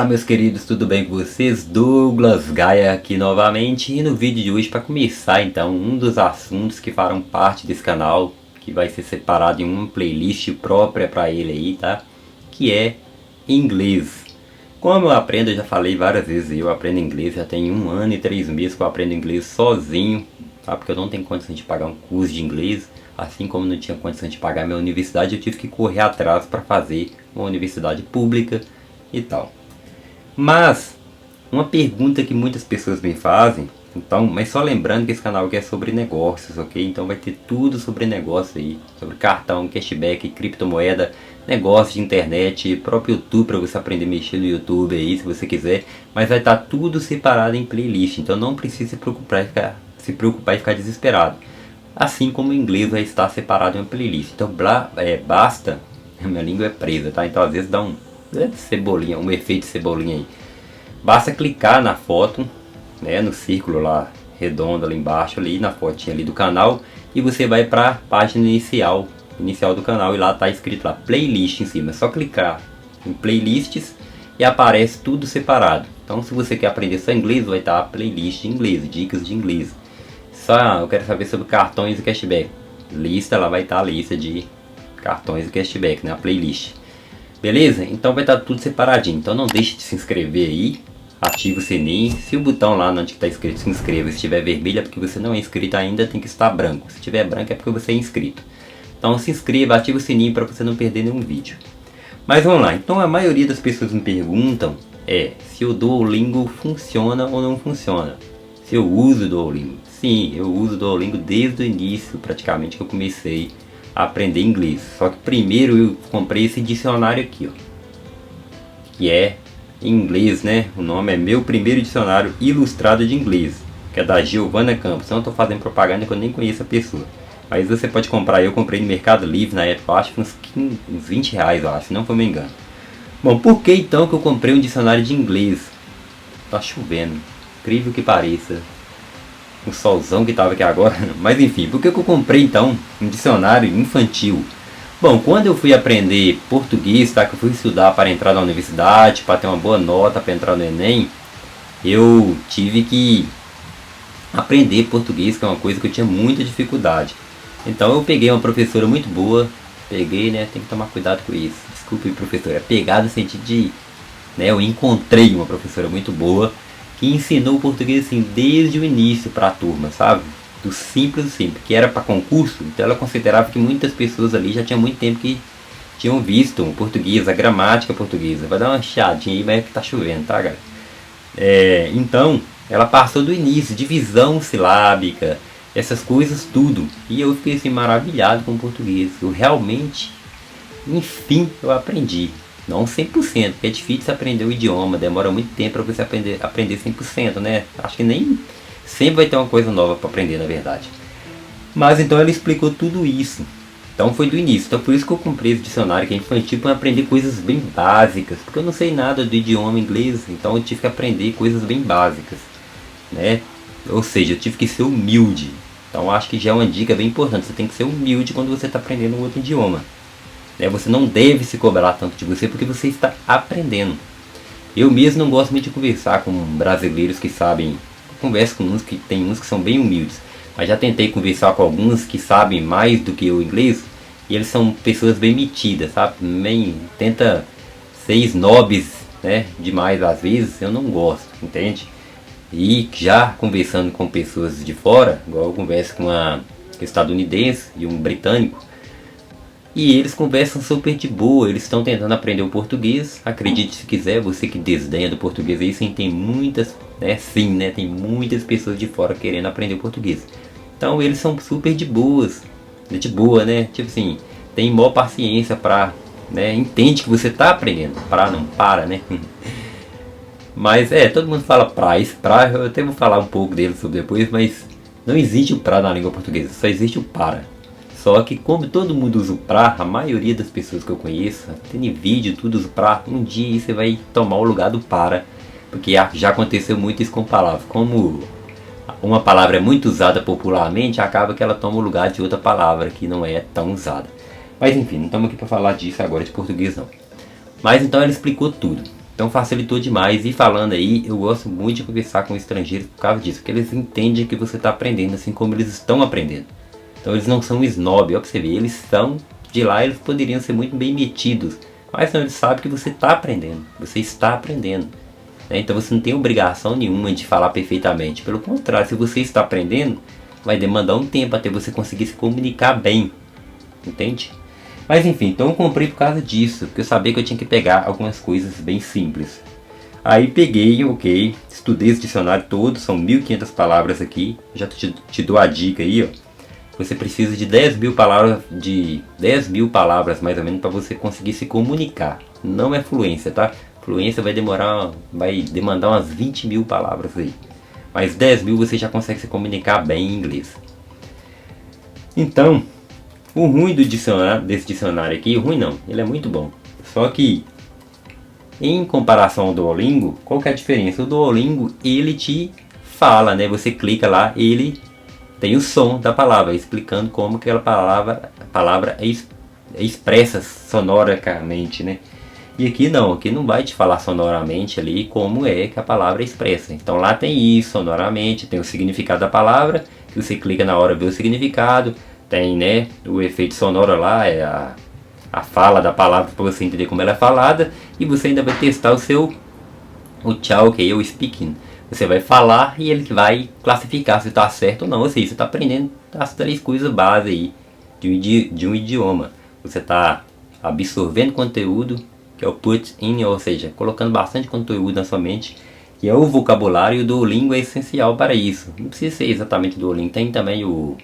Fala meus queridos, tudo bem com vocês? Douglas Gaia aqui novamente e no vídeo de hoje para começar então um dos assuntos que farão parte desse canal, que vai ser separado em uma playlist própria para ele aí, tá? Que é inglês. Como eu aprendo, eu já falei várias vezes, eu aprendo inglês, já tem 1 ano e 3 meses que eu aprendo inglês sozinho, tá? Porque eu não tenho condição de pagar um curso de inglês, assim como não tinha condição de pagar minha universidade, eu tive que correr atrás para fazer uma universidade pública e tal. Mas, uma pergunta que muitas pessoas me fazem, então, mas só lembrando que esse canal aqui é sobre negócios, ok? Então vai ter tudo sobre negócio aí, sobre cartão, cashback, criptomoeda, negócio de internet, próprio YouTube para você aprender a mexer no YouTube aí, se você quiser. Mas vai estar tudo separado em playlist, então não precisa se preocupar e ficar desesperado. Assim como o inglês vai estar separado em uma playlist. Então basta, minha língua é presa, tá? Então às vezes dá um cebolinha, um efeito de cebolinha aí. Basta clicar na foto, né, no círculo lá redondo ali embaixo, ali na fotinha ali do canal, e você vai para a página inicial do canal e lá tá escrito lá playlist em cima. É só clicar em playlists e aparece tudo separado. Então se você quer aprender só inglês, vai estar a playlist de inglês, dicas de inglês. Só eu quero saber sobre cartões e cashback, lista, lá vai estar a lista de cartões e cashback, né, a playlist. Beleza? Então vai estar tudo separadinho. Então não deixe de se inscrever aí. Ative o sininho. Se o botão lá onde está escrito se inscreva estiver vermelho é porque você não é inscrito ainda, tem que estar branco. Se estiver branco é porque você é inscrito. Então se inscreva, ative o sininho para você não perder nenhum vídeo. Mas vamos lá. Então a maioria das pessoas me perguntam se o Duolingo funciona ou não funciona. Se eu uso o Duolingo. Sim, eu uso o Duolingo desde o início, praticamente, que eu comecei a aprender inglês. Só que primeiro eu comprei esse dicionário aqui, ó, que é em inglês, né? O nome é Meu Primeiro Dicionário Ilustrado de Inglês, que é da Giovana Campos. Não estou fazendo propaganda que eu nem conheço a pessoa, mas você pode comprar. Eu comprei no Mercado Livre na época, eu acho que uns 20 reais, eu acho, se não for me engano. Bom, por que então que eu comprei um dicionário de inglês? Tá chovendo, incrível que pareça, o solzão que tava aqui agora. Mas enfim, por que eu comprei então um dicionário infantil? Bom, quando eu fui aprender português, tá, que eu fui estudar para entrar na universidade, para ter uma boa nota para entrar no Enem, eu tive que aprender português, que é uma coisa que eu tinha muita dificuldade. Então eu peguei uma professora muito boa, peguei, né, tem que tomar cuidado com isso, desculpe professora, é pegar no sentido de, né, eu encontrei uma professora muito boa, que ensinou o português assim desde o início para a turma, sabe? Do simples ao simples, que era para concurso, então ela considerava que muitas pessoas ali já tinham muito tempo que tinham visto o português, a gramática portuguesa. Vai dar uma chiadinha aí, mas é que tá chovendo, tá, galera? Então, ela passou do início, divisão silábica, essas coisas tudo. E eu fiquei assim maravilhado com o português. Eu realmente, enfim, eu aprendi. Não 100%, porque é difícil aprender o idioma, demora muito tempo para você aprender 100%, né? Acho que nem sempre vai ter uma coisa nova para aprender, na verdade. Mas então ela explicou tudo isso. Então foi do início. Então por isso que eu comprei esse dicionário que é infantil, para aprender coisas bem básicas, porque eu não sei nada do idioma inglês, então eu tive que aprender coisas bem básicas, né? Ou seja, eu tive que ser humilde. Então acho que já é uma dica bem importante. Você tem que ser humilde quando você está aprendendo um outro idioma. Você não deve se cobrar tanto de você porque você está aprendendo. Eu mesmo não gosto muito de conversar com brasileiros que sabem. Eu converso com uns que tem uns que são bem humildes, mas já tentei conversar com alguns que sabem mais do que o inglês e eles são pessoas bem metidas, sabe? Bem, tenta ser snobs, né? Demais às vezes, eu não gosto, entende? E já conversando com pessoas de fora, igual eu converso com uma estadunidense e um britânico, e eles conversam super de boa, eles estão tentando aprender o português. Acredite se quiser, você que desdenha do português aí, sim, tem muitas, né? Sim, né? Tem muitas pessoas de fora querendo aprender o português. Então eles são super de boas, de boa, né? Tipo assim, tem maior paciência pra, né? Entende que você está aprendendo, para, né? Mas todo mundo fala pra, eu até vou falar um pouco dele sobre depois, mas não existe o pra na língua portuguesa, só existe o para. Só que como todo mundo usa o pra, a maioria das pessoas que eu conheço, tem vídeo, tudo usa o pra, um dia você vai tomar o lugar do para, porque já aconteceu muito isso com palavras. Como uma palavra é muito usada popularmente, acaba que ela toma o lugar de outra palavra que não é tão usada. Mas enfim, não estamos aqui para falar disso agora de português não. Mas então ela explicou tudo. Então facilitou demais. E falando aí, eu gosto muito de conversar com estrangeiros por causa disso, porque eles entendem que você está aprendendo assim como eles estão aprendendo. Então eles não são snob, ó, pra você ver, eles são de lá, eles poderiam ser muito bem metidos, mas não, eles sabem que você está aprendendo, você está aprendendo. Né? Então você não tem obrigação nenhuma de falar perfeitamente, pelo contrário, se você está aprendendo, vai demandar um tempo até você conseguir se comunicar bem, entende? Mas enfim, então eu comprei por causa disso, porque eu sabia que eu tinha que pegar algumas coisas bem simples. Aí peguei, ok, estudei esse dicionário todo, são 1.500 palavras aqui, já te dou a dica aí, ó. Você precisa de 10.000 palavras mais ou menos para você conseguir se comunicar. Não é fluência, tá? Fluência vai demandar umas 20.000 palavras aí. Mas 10.000 você já consegue se comunicar bem em inglês. Então, o ruim desse dicionário aqui, ruim não, ele é muito bom. Só que, em comparação ao Duolingo, qual que é a diferença? O Duolingo, ele te fala, né? Você clica lá, ele tem o som da palavra, explicando como que aquela palavra é expressa sonoricamente, né? E aqui não vai te falar sonoramente ali como é que a palavra é expressa. Então lá tem isso, sonoramente, tem o significado da palavra, que você clica na hora ver o significado, tem, né, o efeito sonoro lá, é a fala da palavra para você entender como ela é falada, e você ainda vai testar o tchau, que é o speaking. Você vai falar e ele vai classificar se está certo ou não. Ou seja, você está aprendendo as 3 coisas base aí de um idioma. Você está absorvendo conteúdo, que é o put in, ou seja, colocando bastante conteúdo na sua mente, que é o vocabulário. Do Duolingo é essencial para isso. Não precisa ser exatamente o Duolingo, tem também o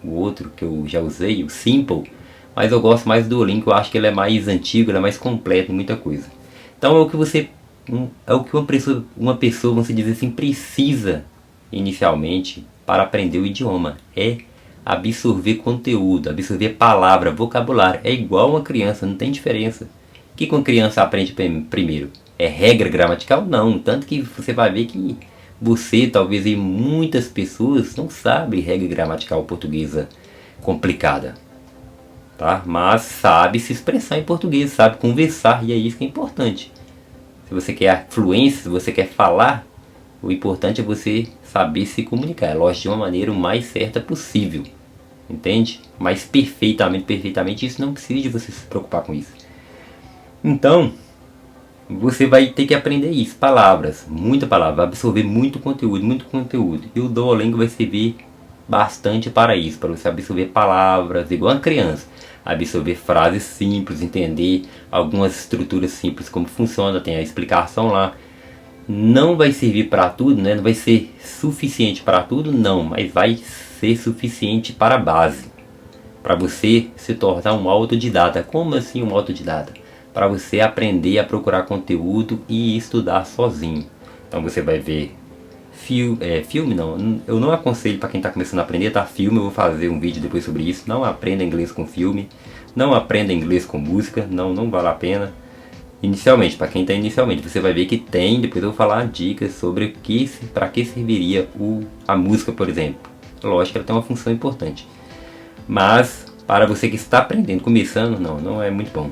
outro que eu já usei, o Simple, mas eu gosto mais do Duolingo, eu acho que ele é mais antigo, ele é mais completo em muita coisa. Então é o que uma pessoa, vamos dizer assim, precisa inicialmente para aprender o idioma. É absorver conteúdo, absorver palavra, vocabulário. É igual uma criança, não tem diferença. O que uma criança aprende primeiro? É regra gramatical? Não. Tanto que você vai ver que você, talvez, e muitas pessoas não sabem regra gramatical portuguesa complicada. Tá? Mas sabe se expressar em português, sabe conversar, e é isso que é importante. Se você quer fluência, se você quer falar, o importante é você saber se comunicar. É lógico, de uma maneira o mais certa possível. Entende? Mas perfeitamente, isso não precisa de você se preocupar com isso. Então, você vai ter que aprender isso. Palavras, muita palavra, absorver muito conteúdo. E o Duolingo vai servir bastante para isso, para você absorver palavras, igual uma criança. Absorver frases simples, entender algumas estruturas simples, como funciona, tem a explicação lá. Não vai servir para tudo, né? Não vai ser suficiente para tudo, não, mas vai ser suficiente para a base, para você se tornar um autodidata. Como assim um autodidata? Para você aprender a procurar conteúdo e estudar sozinho. Então você vai ver filme não, eu não aconselho para quem está começando a aprender, tá? Filme, eu vou fazer um vídeo depois sobre isso. Não aprenda inglês com filme, não aprenda inglês com música, não vale a pena. Inicialmente, para quem está inicialmente, você vai ver que tem, depois eu vou falar dicas sobre para que serviria a música, por exemplo. Lógico que ela tem uma função importante, mas para você que está aprendendo, começando, não é muito bom.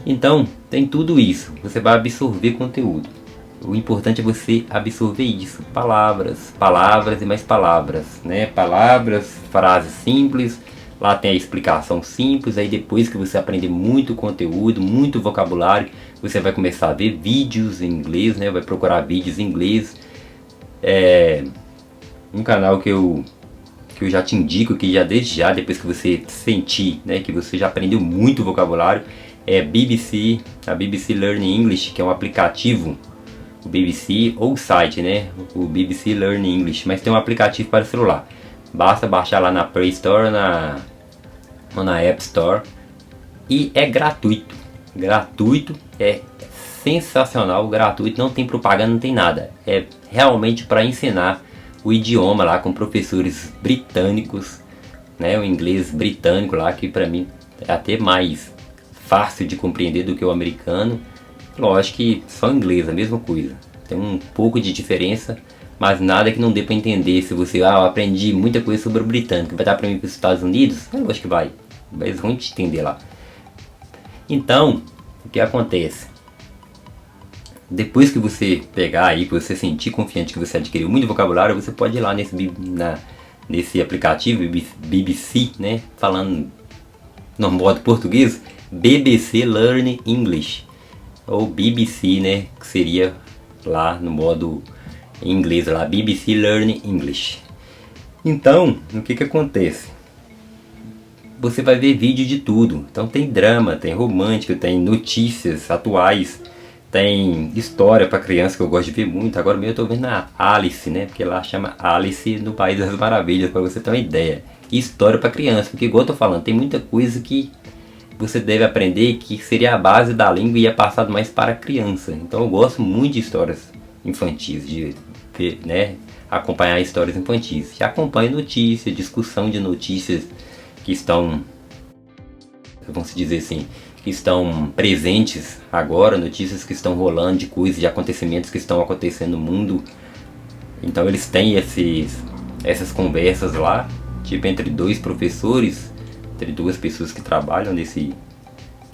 Então, tem tudo isso, você vai absorver conteúdo. O importante é você absorver isso, palavras e mais palavras, né? Palavras, frases simples, lá tem a explicação simples. Aí depois que você aprender muito conteúdo, muito vocabulário, você vai começar a ver vídeos em inglês, né? Vai procurar vídeos em inglês. Um canal que eu já te indico, que desde já, depois que você sentir, né, que você já aprendeu muito vocabulário, é a BBC Learning English, que é um aplicativo. O BBC ou o site, né? O BBC Learning English, mas tem um aplicativo para celular. Basta baixar lá na Play Store ou na App Store e é gratuito. Gratuito, é sensacional, gratuito, não tem propaganda, não tem nada. É realmente para ensinar o idioma lá com professores britânicos, né? O inglês britânico lá, que para mim é até mais fácil de compreender do que o americano. Lógico que só inglês, a mesma coisa. Tem um pouco de diferença, mas nada que não dê para entender. Se você, eu aprendi muita coisa sobre o britânico, vai dar para mim para os Estados Unidos? Eu acho que eles vão te entender lá. Então, o que acontece? depois que você pegar aí, que você sentir confiante que você adquiriu muito vocabulário, você pode ir lá nesse aplicativo BBC, né? Falando no modo português, BBC Learn English. Ou BBC, né? Que seria lá no modo em inglês, lá, BBC Learn English. Então, o que acontece? Você vai ver vídeo de tudo. Então tem drama, tem romântico, tem notícias atuais, tem história para criança que eu gosto de ver muito. Agora mesmo eu tô vendo a Alice, né? Porque lá chama Alice no País das Maravilhas, para você ter uma ideia. E história para criança, porque igual eu tô falando, tem muita coisa que você deve aprender que seria a base da língua e é passado mais para a criança. Então eu gosto muito de histórias infantis, de ver, né, acompanhar histórias infantis. Já acompanho notícias, discussão de notícias que estão, vamos dizer assim, que estão presentes agora, notícias que estão rolando de coisas, de acontecimentos que estão acontecendo no mundo. Então eles têm essas conversas lá, tipo entre dois professores, entre duas pessoas que trabalham nesse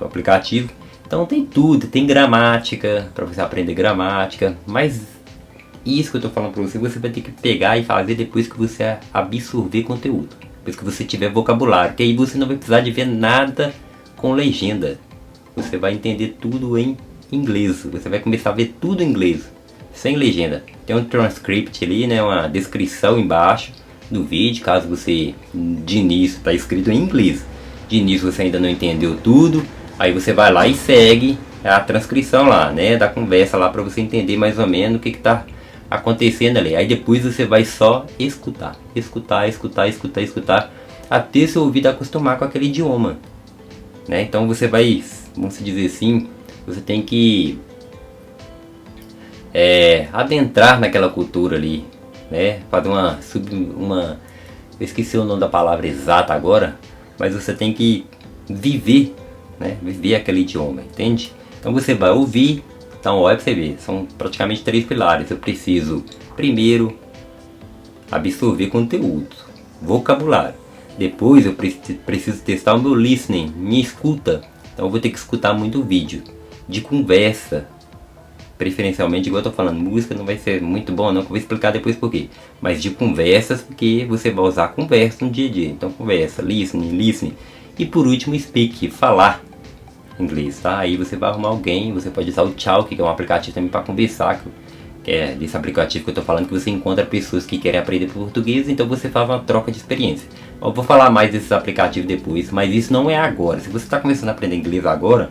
aplicativo. Então tem tudo, tem gramática, para você aprender gramática, mas isso que eu estou falando para você, você vai ter que pegar e fazer depois que você absorver conteúdo, depois que você tiver vocabulário, que aí você não vai precisar de ver nada com legenda, você vai entender tudo em inglês, você vai começar a ver tudo em inglês, sem legenda. Tem um transcript ali, né, uma descrição embaixo do vídeo, caso você de início está escrito em inglês, de início você ainda não entendeu tudo, aí você vai lá e segue a transcrição lá, né, da conversa lá, para você entender mais ou menos o que está acontecendo ali. Aí depois você vai só escutar, até seu ouvido acostumar com aquele idioma, né? Então você vai, vamos dizer assim, você tem que adentrar naquela cultura ali, né? Fazer uma, eu esqueci o nome da palavra exata agora, mas você tem que viver, né? Viver aquele idioma, entende? Então você vai ouvir. Então olha pra você ver, são praticamente 3 pilares. Eu preciso primeiro absorver conteúdo, vocabulário. Depois eu preciso testar o meu listening, minha escuta. Então eu vou ter que escutar muito vídeo de conversa, preferencialmente, igual eu tô falando, música não vai ser muito bom não, que eu vou explicar depois por quê. Mas de conversas, porque você vai usar conversa no dia a dia. Então conversa, listening. E por último, speak, falar inglês, tá? Aí você vai arrumar alguém, você pode usar o Chalk, que é um aplicativo também para conversar, que é desse aplicativo que eu tô falando, que você encontra pessoas que querem aprender português, então você faz uma troca de experiência. Eu vou falar mais desses aplicativos depois, mas isso não é agora. Se você está começando a aprender inglês agora,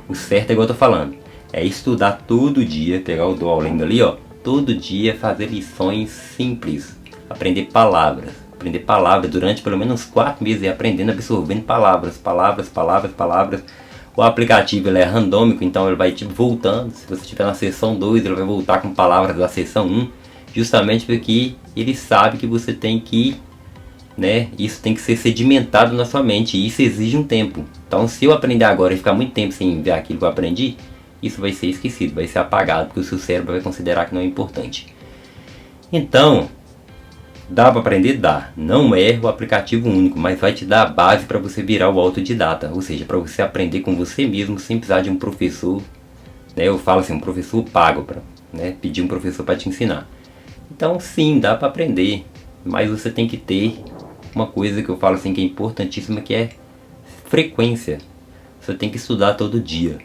o certo é igual eu tô falando, é estudar todo dia, pegar o Duolingo ali, ó, todo dia fazer lições simples, aprender palavras durante pelo menos uns 4 meses, aprendendo, absorvendo palavras. O aplicativo ele é randômico, então ele vai tipo voltando. Se você estiver na seção 2, ele vai voltar com palavras da seção 1, justamente porque ele sabe que você tem que, né, isso tem que ser sedimentado na sua mente, e isso exige um tempo. Então se eu aprender agora e ficar muito tempo sem ver aquilo que eu aprendi, isso vai ser esquecido, vai ser apagado, porque o seu cérebro vai considerar que não é importante. Então, dá para aprender? Dá. Não é o aplicativo único, mas vai te dar a base para você virar o autodidata. Ou seja, para você aprender com você mesmo sem precisar de um professor. Né? Eu falo assim, um professor pago, para, né, pedir um professor para te ensinar. Então sim, dá para aprender. Mas você tem que ter uma coisa que eu falo assim que é importantíssima, que é frequência. Você tem que estudar todo dia.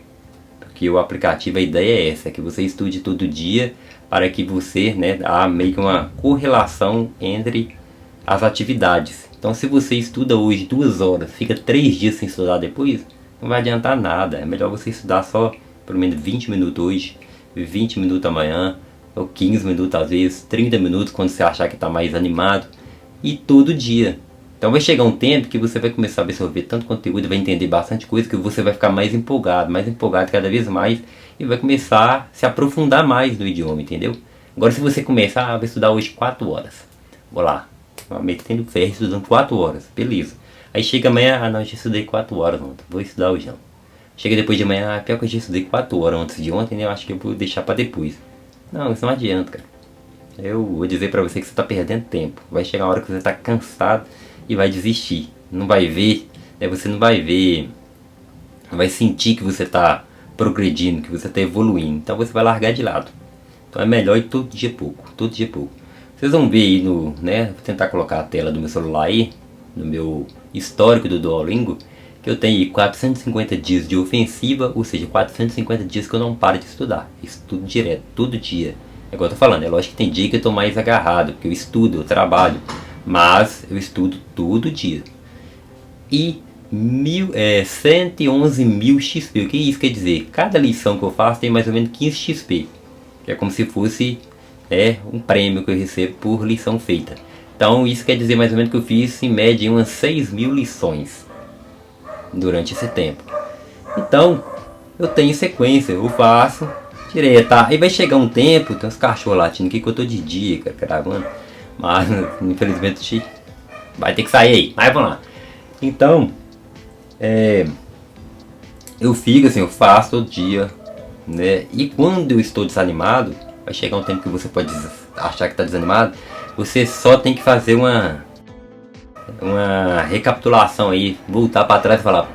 Porque o aplicativo, a ideia é essa, é que você estude todo dia, para que você, né, há meio que uma correlação entre as atividades. Então se você estuda hoje 2 horas, fica 3 dias sem estudar depois, não vai adiantar nada. É melhor você estudar só pelo menos 20 minutos hoje, 20 minutos amanhã, ou 15 minutos às vezes, 30 minutos quando você achar que está mais animado, e todo dia. Então vai chegar um tempo que você vai começar a absorver tanto conteúdo e vai entender bastante coisa, que você vai ficar mais empolgado cada vez mais, e vai começar a se aprofundar mais no idioma, entendeu? Agora se você começar a estudar hoje 4 horas, vou lá, metendo ferro, estudando 4 horas, beleza. Aí chega amanhã, não, eu já estudei 4 horas ontem, vou estudar hoje não. Chega depois de amanhã, pior que eu já estudei 4 horas antes de ontem, né? Eu acho que eu vou deixar para depois. Não, isso não adianta, cara. Eu vou dizer para você que você está perdendo tempo. Vai chegar uma hora que você está cansado e vai desistir. Não vai ver, né? Você não vai ver, vai sentir que você está progredindo, que você está evoluindo. Então você vai largar de lado. Então é melhor ir todo dia pouco, todo dia pouco. Vocês vão ver aí no, né, vou tentar colocar a tela do meu celular aí, no meu histórico do Duolingo, que eu tenho aí 450 dias de ofensiva, ou seja, 450 dias que eu não paro de estudar. Estudo direto, todo dia. É igual eu tô falando, é lógico que tem dia que eu tô mais agarrado, porque eu estudo, eu trabalho, mas eu estudo todo dia. E 111 mil XP. O que isso quer dizer? Cada lição que eu faço tem mais ou menos 15 XP. Que é como se fosse um prêmio que eu recebo por lição feita. Então isso quer dizer mais ou menos que eu fiz em média umas 6 mil lições durante esse tempo. Então eu tenho sequência, eu faço direto, tá? Aí vai chegar um tempo, tem uns cachorros latindo aqui que eu tô de dia, cara, gravando. Mas infelizmente vai ter que sair aí. Mas vamos lá. Então eu fico assim, eu faço todo dia, né? E quando eu estou desanimado, vai chegar um tempo que você pode achar que está desanimado, você só tem que fazer uma recapitulação aí, voltar para trás e falar,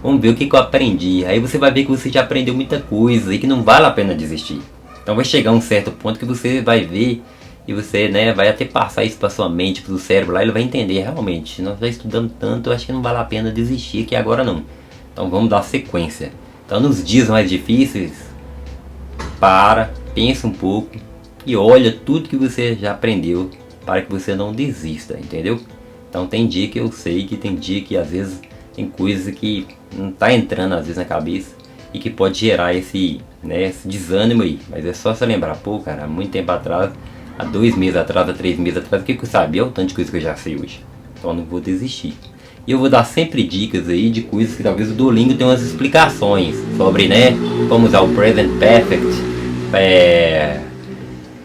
vamos ver o que eu aprendi. Aí você vai ver que você já aprendeu muita coisa e que não vale a pena desistir. Então vai chegar um certo ponto que você vai ver e você, né, vai até passar isso para sua mente, para o cérebro lá, ele vai entender realmente, nós já estudamos tanto, eu acho que não vale a pena desistir aqui agora não. Então vamos dar sequência. Então nos dias mais difíceis, pensa um pouco e olha tudo que você já aprendeu para que você não desista, entendeu? Então tem dia que eu sei que tem dia que às vezes tem coisa que não tá entrando às vezes na cabeça e que pode gerar esse desânimo aí. Mas é só você lembrar, pô cara, há muito tempo atrás, há 2 meses atrás, há 3 meses atrás, o que eu sabia? Olha o tanto de coisa que eu já sei hoje. Então eu não vou desistir. E eu vou dar sempre dicas aí de coisas que talvez o Duolingo tenha umas explicações sobre, né, como usar o Present Perfect.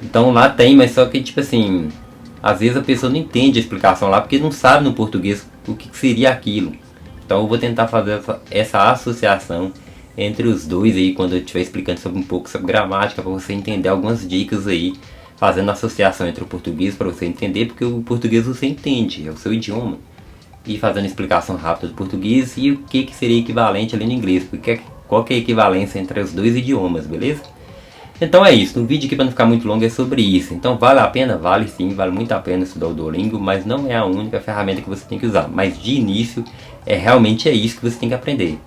Então lá tem, mas só que tipo assim, às vezes a pessoa não entende a explicação lá porque não sabe no português o que seria aquilo. Então eu vou tentar fazer essa associação entre os dois aí quando eu estiver explicando sobre um pouco sobre gramática, para você entender algumas dicas aí, fazendo associação entre o português para você entender, porque o português você entende, é o seu idioma. E fazendo explicação rápida do português e o que seria equivalente ali no inglês, porque qual que é a equivalência entre os dois idiomas, beleza? Então é isso, no vídeo aqui para não ficar muito longo é sobre isso. Então vale a pena? Vale sim, vale muito a pena estudar o Duolingo, mas não é a única ferramenta que você tem que usar. Mas de início, realmente é isso que você tem que aprender.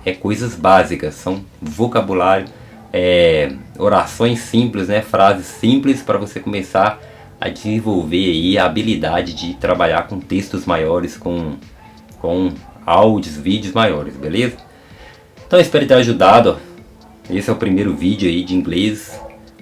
É coisas básicas, são vocabulário, orações simples, né, frases simples para você começar a desenvolver aí a habilidade de trabalhar com textos maiores, com áudios, vídeos maiores, beleza? Então espero ter ajudado, ó. Esse é o primeiro vídeo aí de inglês.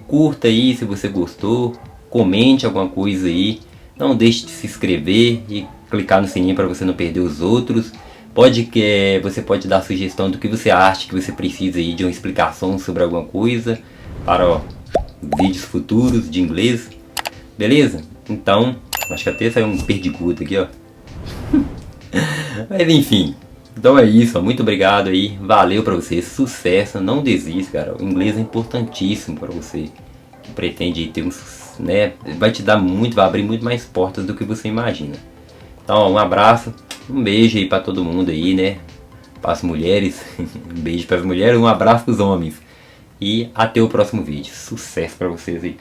Curta aí se você gostou, comente alguma coisa aí, não deixe de se inscrever e clicar no sininho para você não perder os outros. Você pode dar sugestão do que você acha que você precisa aí de uma explicação sobre alguma coisa para vídeos futuros de inglês. Beleza? Então, acho que até saiu um perdigoto aqui, ó. Mas enfim, então é isso, ó. Muito obrigado aí, valeu pra você, sucesso, não desista, cara. O inglês é importantíssimo para você que pretende ter né, vai te dar muito, vai abrir muito mais portas do que você imagina. Então, ó, um abraço, um beijo aí pra todo mundo aí, né? Para as mulheres, um beijo para as mulheres, um abraço para os homens. E até o próximo vídeo. Sucesso para vocês aí.